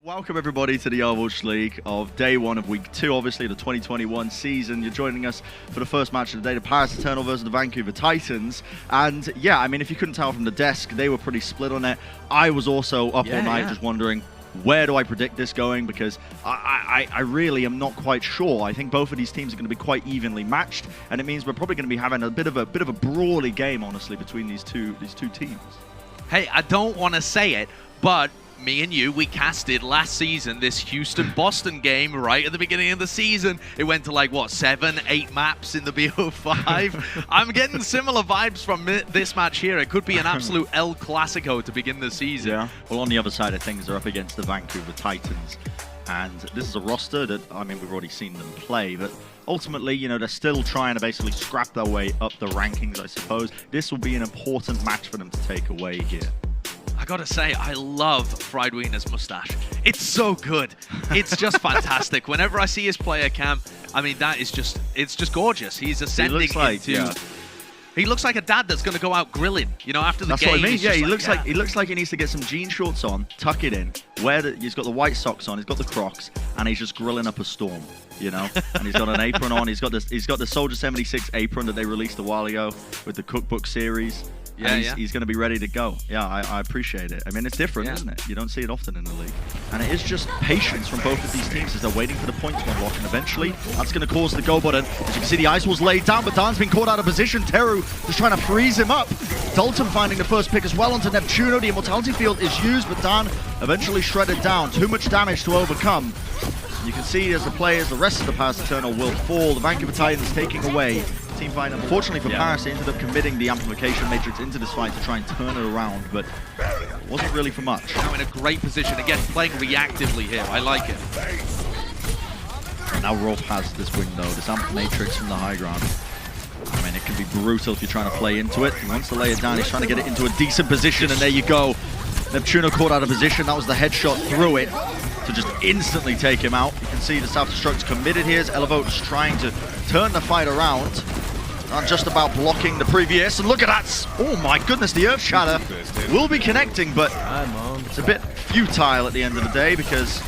Welcome everybody to the Overwatch League of day one of week 2, obviously the 2021 season. You're joining us for the first match of the day, the Paris Eternal versus the Vancouver Titans. And yeah, I mean, if you couldn't tell from the desk, they were pretty split on it. I was also up all night just wondering, where do I predict this going? Because I really am not quite sure. I think both of these teams are going to be quite evenly matched, and it means we're probably going to be having a bit of a brawly game, honestly, between these two teams. Hey, I don't want to say it, but me and you, we casted last season this Houston-Boston game right at the beginning of the season. It went to like, what, 7, 8 maps in the BO5? I'm getting similar vibes from this match here. It could be an absolute El Clasico to begin the season. Yeah. Well, on the other side of things, they're up against the Vancouver Titans. And this is a roster that, I mean, we've already seen them play, but ultimately, you know, they're still trying to basically scrap their way up the rankings, I suppose. This will be an important match for them to take away here. I gotta say, I love Fried Wiener's mustache. It's so good. It's just fantastic. Whenever I see his player cam, I mean, it's just gorgeous. He's ascending He looks like a dad that's gonna go out grilling, you know, after the game. That's what I mean. Yeah, he looks like he needs to get some jean shorts on, tuck it in, he's got the white socks on, he's got the Crocs, and he's just grilling up a storm, you know. And he's got an apron on. He's got the Soldier 76 apron that they released a while ago with the cookbook series. Yeah, he's going to be ready to go. Yeah, I appreciate it. I mean, it's different, isn't it? You don't see it often in the league. And it is just patience from both of these teams as they're waiting for the point to unlock. And eventually, that's going to cause the go button. As you can see, the ice wall's laid down, but Dan's been caught out of position. Teru just trying to freeze him up. Dalton finding the first pick as well onto Neptuno. The Immortality Field is used, but Dan eventually shredded down. Too much damage to overcome. You can see as the rest of the Paris Eternal will fall. The Vancouver Titans taking away team fight. Unfortunately for Paris, they ended up committing the amplification matrix into this fight to try and turn it around, but it wasn't really for much. Now in a great position, again, playing reactively here. I like it. Now Rolf has this window, this amp matrix from the high ground. I mean, it can be brutal if you're trying to play into it. He wants to lay it down. He's trying to get it into a decent position, and there you go. Neptuno caught out of position. That was the headshot through it to just instantly take him out. You can see the self-destruct's committed here as Elevote's trying to turn the fight around. And just about blocking the previous. And look at that! Oh my goodness, the Earth Shatter will be connecting, but it's a bit futile at the end of the day because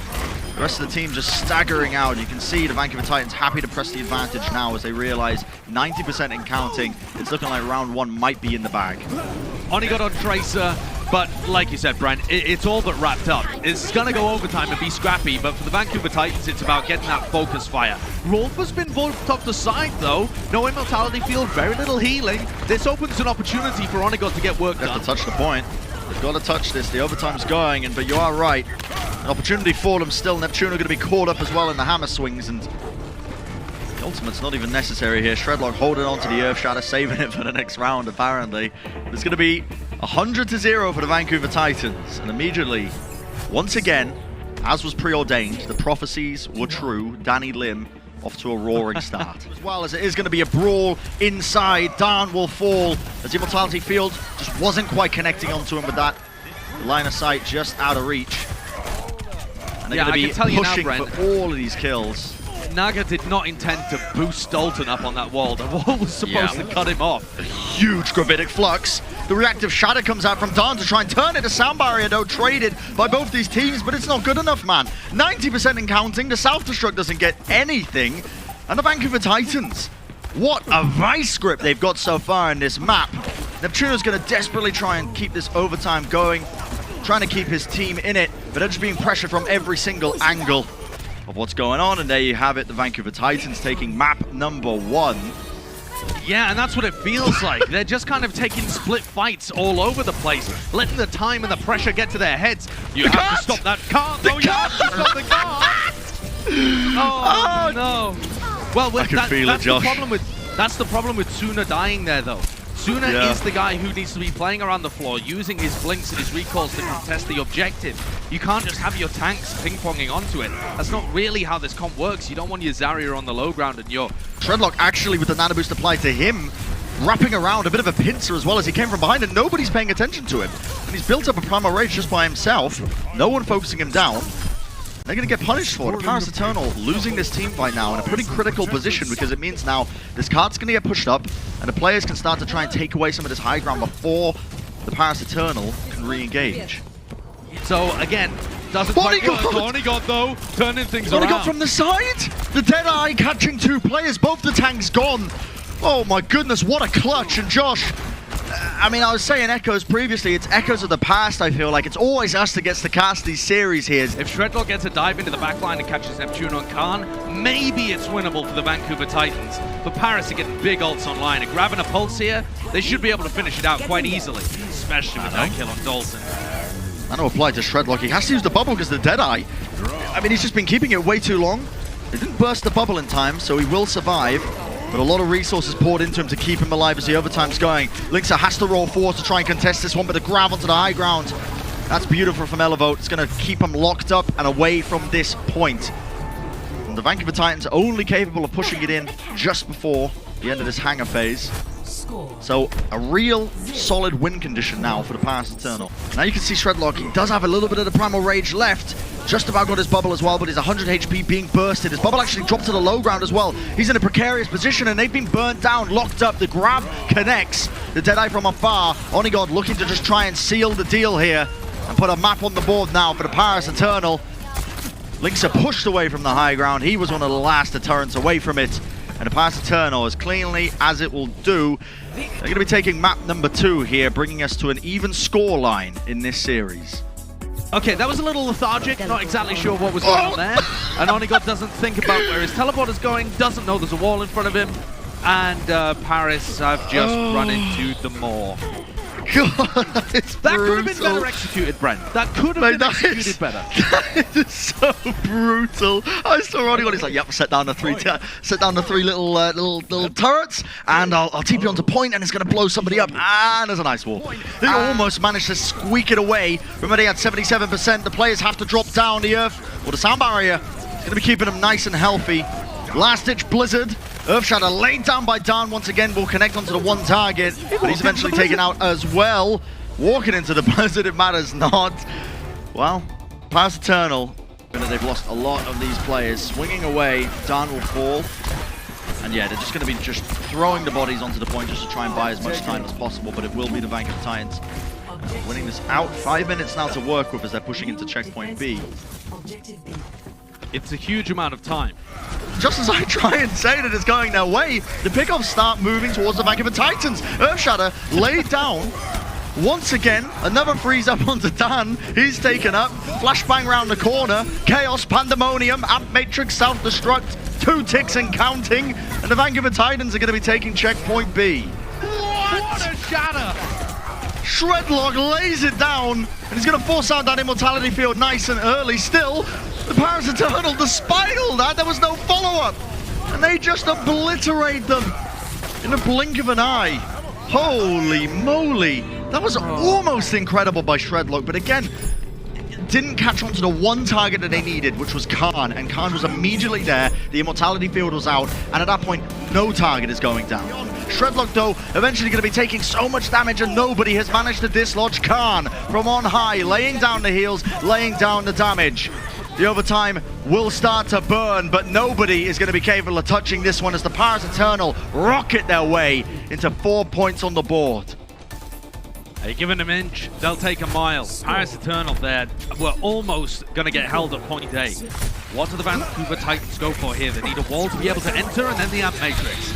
the rest of the team just staggering out. You can see the Vancouver Titans happy to press the advantage now as they realize 90% in counting. It's looking like round 1 might be in the bag. Only got on Tracer, but like you said, Brent, it's all but wrapped up. It's going to go overtime and be scrappy, but for the Vancouver Titans, it's about getting that focus fire. Rolf has been bumped off the side, though. No Immortality Field, very little healing. This opens an opportunity for Onigot to get work done. They have to touch the point. They've got to touch this. The overtime's going, but you are right. An opportunity for them still. Neptuno going to be caught up as well in the hammer swings, and the ultimate's not even necessary here. Shredlock holding on to the Earth Shatter, saving it for the next round, apparently. There's going to be 100-0 for the Vancouver Titans, and immediately, once again, as was preordained, the prophecies were true. Danny Lim off to a roaring start. As well as it is going to be a brawl inside. Dan will fall as the Immortality Field just wasn't quite connecting onto him with that. The line of sight just out of reach. And they're going to be pushing for all of these kills. Naga did not intend to boost Dalton up on that wall. The wall was supposed to cut him off. A huge gravitic flux. The reactive shatter comes out from Dan to try and turn it. A sound barrier, though, traded by both these teams, but it's not good enough, man. 90% in counting. The self-destruct doesn't get anything. And the Vancouver Titans, what a vice grip they've got so far in this map. Neptuno's going to desperately try and keep this overtime going, trying to keep his team in it, but they're just being pressured from every single angle of what's going on. And there you have it, the Vancouver Titans taking map number 1. Yeah, and that's what it feels like. They're just kind of taking split fights all over the place, letting the time and the pressure get to their heads. You have to stop that car. No, you have to stop the car. Oh, no. Well, that's the problem with Suna dying there, though. Suna is the guy who needs to be playing around the floor, using his blinks and his recalls to contest the objective. You can't just have your tanks ping-ponging onto it. That's not really how this comp works. You don't want your Zarya on the low ground and your Shredlock actually with the nano boost applied to him, wrapping around a bit of a pincer as well as he came from behind, and nobody's paying attention to him. And he's built up a primal rage just by himself. No one focusing him down. They're going to get punished for it. Paris Eternal losing this team fight now in a pretty critical position because it means now this card's going to get pushed up and the players can start to try and take away some of this high ground before the Paris Eternal can re-engage. So again, doesn't What quite he work. got? What he got though, turning things What around. he got from the side? The Deadeye catching 2 players, both the tanks gone. Oh my goodness, what a clutch. And Josh, I mean, I was saying Echoes previously, it's Echoes of the past, I feel like. It's always us that gets to cast these series here. If Shredlock gets a dive into the backline and catches Neptune on Khan, maybe it's winnable for the Vancouver Titans. But Paris are getting big ults online, and grabbing a pulse here, they should be able to finish it out quite easily, especially with that kill on Dolson. That'll apply to Shredlock. He has to use the bubble because the Deadeye. I mean, he's just been keeping it way too long. He didn't burst the bubble in time, so he will survive. But a lot of resources poured into him to keep him alive as the overtime's going. Linksa has to roll forward to try and contest this one, but the grab onto the high ground. That's beautiful from Elevote. It's going to keep him locked up and away from this point. And the Vancouver Titans are only capable of pushing it in just before the end of this hangar phase. So a real solid win condition now for the Paris Eternal. Now you can see Shredlock, he does have a little bit of the Primal Rage left. Just about got his bubble as well, but he's 100 HP being bursted. His bubble actually dropped to the low ground as well. He's in a precarious position and they've been burnt down, locked up. The grab connects. The Deadeye from afar. Onigod looking to just try and seal the deal here and put a map on the board now for the Paris Eternal. Linksa pushed away from the high ground. He was one of the last deterrents away from it. And the Paris Eternal, as cleanly as it will do, they're going to be taking map number 2 here, bringing us to an even score line in this series. Okay, that was a little lethargic, not exactly sure what was going on there. And Onigod doesn't think about where his teleporter's going, doesn't know there's a wall in front of him. And Paris have just run into the maw. God, it's That could have been brutal. better executed, Brent. That could have been executed better. That is so brutal. I saw Onigod. He's like, "Yep, set down the 3 little turrets, and I'll TP onto point, and it's going to blow somebody up." And there's a nice wall. They almost managed to squeak it away. Remember, they had 77%. The players have to drop down the earth or the sound barrier. It's going to be keeping them nice and healthy. Last-ditch Blizzard. Earthshatter laid down by Dan once again will connect onto the one target, but he's eventually taken out as well. Walking into the Blizzard, it matters not. Well, Paris Eternal, they've lost a lot of these players. Swinging away, Dan will fall. And yeah, they're just going to be just throwing the bodies onto the point just to try and buy as much time as possible, but it will be the Vancouver Titans winning this out. 5 minutes now to work with as they're pushing into checkpoint B. It's a huge amount of time. Just as I try and say that it's going their way, the pickoffs start moving towards the Vancouver Titans. Earthshatter laid down. Once again, another freeze up onto Dan. He's taken up. Flashbang round the corner. Chaos, Pandemonium, Amp Matrix, Self-Destruct. 2 ticks and counting. And the Vancouver Titans are going to be taking checkpoint B. What a shatter! Shredlock lays it down. And he's going to force out that Immortality Field nice and early. Still, the Paris Eternal, despite all that, there was no follow-up. And they just obliterate them in a blink of an eye. Holy moly. That was almost incredible by Shredlock, but again, didn't catch on to the one target that they needed, which was Khan, and Khan was immediately there. The Immortality Field was out, and at that point, no target is going down. Shredlock, though, eventually going to be taking so much damage, and nobody has managed to dislodge Khan from on high, laying down the heals, laying down the damage. The overtime will start to burn, but nobody is going to be capable of touching this one as the Paris Eternal rocket their way into 4 points on the board. Hey, give it an inch, they'll take a mile. Paris Eternal there, we're almost going to get held at point A. What do the Vancouver Titans go for here? They need a wall to be able to enter, and then the Amp Matrix.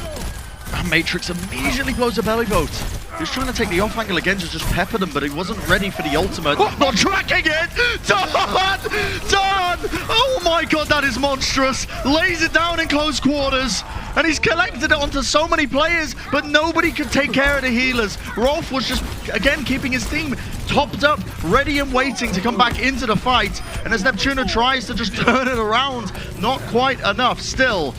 Amp Matrix immediately blows a belly boat. He was trying to take the off angle again to just pepper them, but he wasn't ready for the ultimate. Not tracking it! Dan! Oh my god, that is monstrous! Lays it down in close quarters, and he's collected it onto so many players, but nobody could take care of the healers. Rolf was just, again, keeping his team topped up, ready and waiting to come back into the fight, and as Neptuna tries to just turn it around, not quite enough. Still,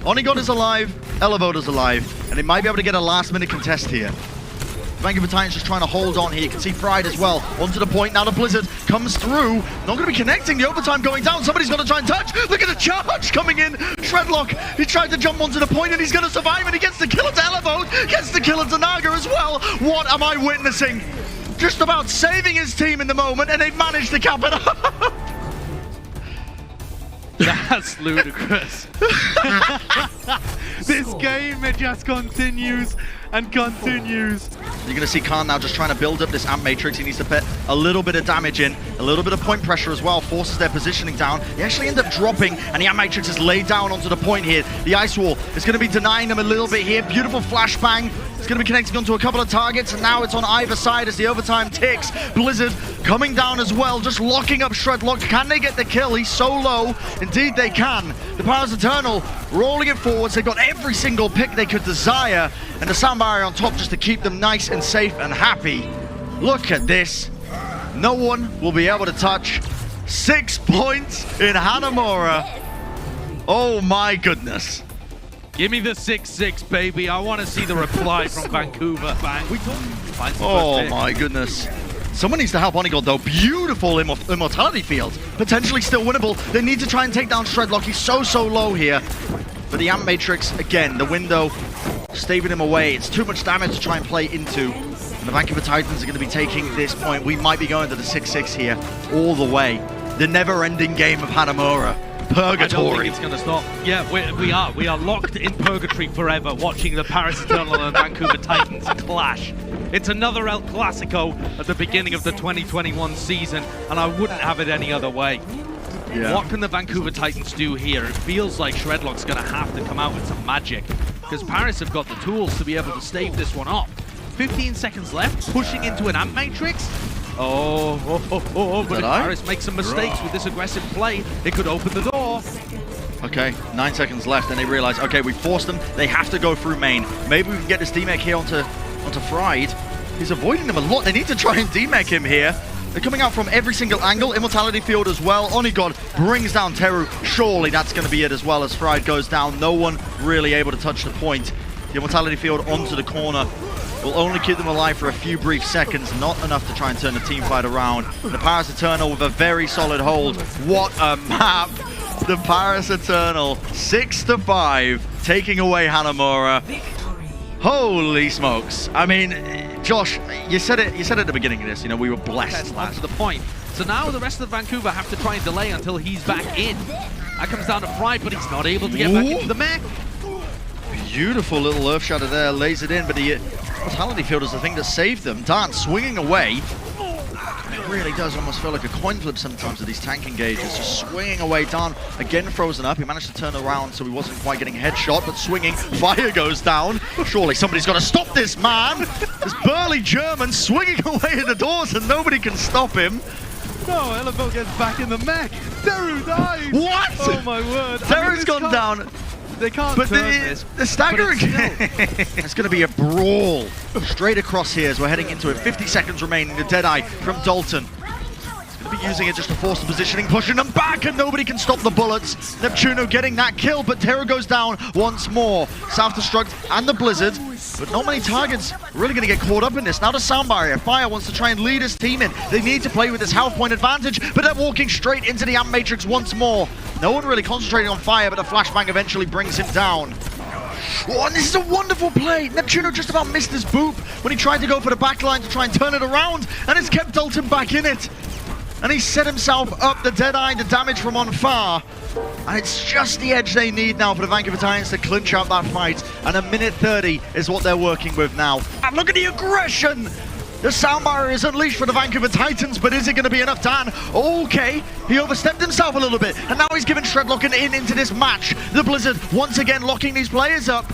Onigod is alive, Elevote is alive, and they might be able to get a last-minute contest here. Vancouver Titans just trying to hold on here. You can see Pride as well. Onto the point. Now the Blizzard comes through. Not going to be connecting. The overtime going down. Somebody's going to try and touch. Look at the charge coming in. Shredlock. He tried to jump onto the point and he's going to survive. And he gets the kill at Elevote. Gets the kill at Naga as well. What am I witnessing? Just about saving his team in the moment, and they've managed to cap it up. That's ludicrous. This game, it just continues and continues. You're going to see Khan now just trying to build up this amp matrix. He needs to put a little bit of damage in, a little bit of point pressure as well, forces their positioning down. They actually end up dropping, and the amp matrix is laid down onto the point here. The ice wall is going to be denying them a little bit here. Beautiful flashbang. It's going to be connecting onto a couple of targets, and now it's on either side as the overtime ticks. Blizzard coming down as well, just locking up Shredlock. Can they get the kill? He's so low. Indeed they can. The Powers Eternal rolling it forwards. They've got every single pick they could desire, and the sound barrier on top just to keep them nice and safe and happy. Look at this. No one will be able to touch 6 points in Hanamura. Oh my goodness. Give me the 6-6, baby. I want to see the reply from Vancouver. Bang. Oh my goodness. Someone needs to help Onigod though. Beautiful immortality field. Potentially still winnable. They need to try and take down Shredlock. He's so low here. But the Amp Matrix, again, the window staving him away. It's too much damage to try and play into. And the Vancouver Titans are going to be taking this point. We might be going to the 6-6 here all the way. The never-ending game of Hanamura. Purgatory. I don't think it's going to stop. Yeah, we are locked in purgatory forever, watching the Paris Eternal and Vancouver Titans clash. It's another El Clasico at the beginning of the 2021 season, and I wouldn't have it any other way. Yeah. What can the Vancouver Titans do here? It feels like Shredlock's going to have to come out with some magic, because Paris have got the tools to be able to stave this one off. 15 seconds left, pushing into an Amp Matrix. But if Paris makes some mistakes with this aggressive play, it could open the door. Okay, 9 seconds left, and they realize, okay, we forced them. They have to go through main. Maybe we can get this D-Mech here onto Fried. He's avoiding them a lot. They need to try and D-Mech him here. They're coming out from every single angle. Immortality field as well. Onigod brings down Teru. Surely that's going to be it as well as Fried goes down. No one really able to touch the point. The Immortality field onto the corner will only keep them alive for a few brief seconds, not enough to try and turn the team fight around. The Paris Eternal with a very solid hold. What a map! The Paris Eternal, 6-5, taking away Hanamura. Holy smokes! I mean, Josh, you said it at the beginning of this. You know, we were blessed. That's the point. So now the rest of Vancouver have to try and delay until he's back in. That comes down to Fried, but he's not able to get back into the mech. Beautiful little Earth Shatter there, lays it in, but the Mortality Field is the thing that saved them. Dance swinging away. It really does almost feel like a coin flip sometimes with these tank engages. Just swinging away. Dan again frozen up. He managed to turn around so he wasn't quite getting headshot, but swinging. Fire goes down. Surely somebody's got to stop this man. This burly German swinging away at the doors and nobody can stop him. No, Eleville gets back in the mech. Teru dies. What? Oh my word. Teru's gone down. They can't but turn this. The staggering. It's going to be a brawl straight across here as we're heading into it. 50 seconds remaining. The Deadeye from Dalton. He's going to be using it just to force the positioning, pushing them back, and nobody can stop the bullets. Neptuno getting that kill, but Teru goes down once more. South Destruct and the Blizzard, but not many targets really going to get caught up in this. Now the Sound Barrier. Fire wants to try and lead his team in. They need to play with this health point advantage, but they're walking straight into the Amp Matrix once more. No one really concentrating on Fire, but the flashbang eventually brings him down. Oh, and this is a wonderful play. Neptuno just about missed his boop when he tried to go for the backline to try and turn it around, and it's kept Dalton back in it. And he set himself up, the Deadeye, the damage from on far. And it's just the edge they need now for the Vancouver Titans to clinch out that fight. And a minute 30 is what they're working with now. And look at the aggression! The Sound Barrier is unleashed for the Vancouver Titans, but is it going to be enough, Dan? Okay, he overstepped himself a little bit, and now he's given Shredlock an in into this match. The Blizzard once again locking these players up.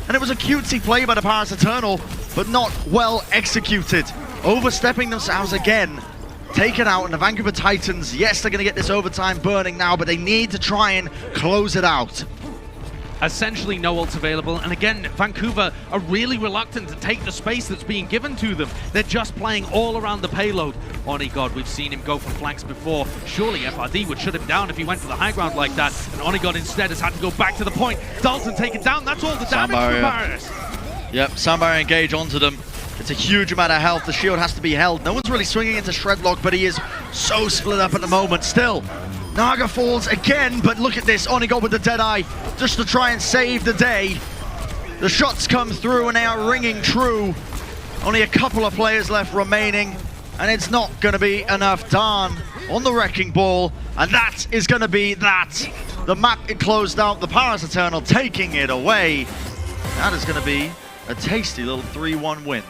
And it was a cutesy play by the Paris Eternal, but not well executed. Overstepping themselves again. Taken out, and the Vancouver Titans, yes, they're going to get this overtime burning now, but they need to try and close it out. Essentially no ults available, and again, Vancouver are really reluctant to take the space that's being given to them. They're just playing all around the payload. Onigod, we've seen him go for flanks before. Surely FRD would shut him down if he went to the high ground like that, and Onigod instead has had to go back to the point. Dalton taken down, that's all the damage from Paris. Yep, Sound Barrier engage onto them. It's a huge amount of health. The shield has to be held. No one's really swinging into Shredlock, but he is so split up at the moment. Still, Naga falls again, but look at this. Onigod with the Deadeye just to try and save the day. The shots come through and they are ringing true. Only a couple of players left remaining, and it's not going to be enough. Dan on the Wrecking Ball, and that is going to be that. The map it closed out. The Paris Eternal taking it away. That is going to be a tasty little 3-1 win.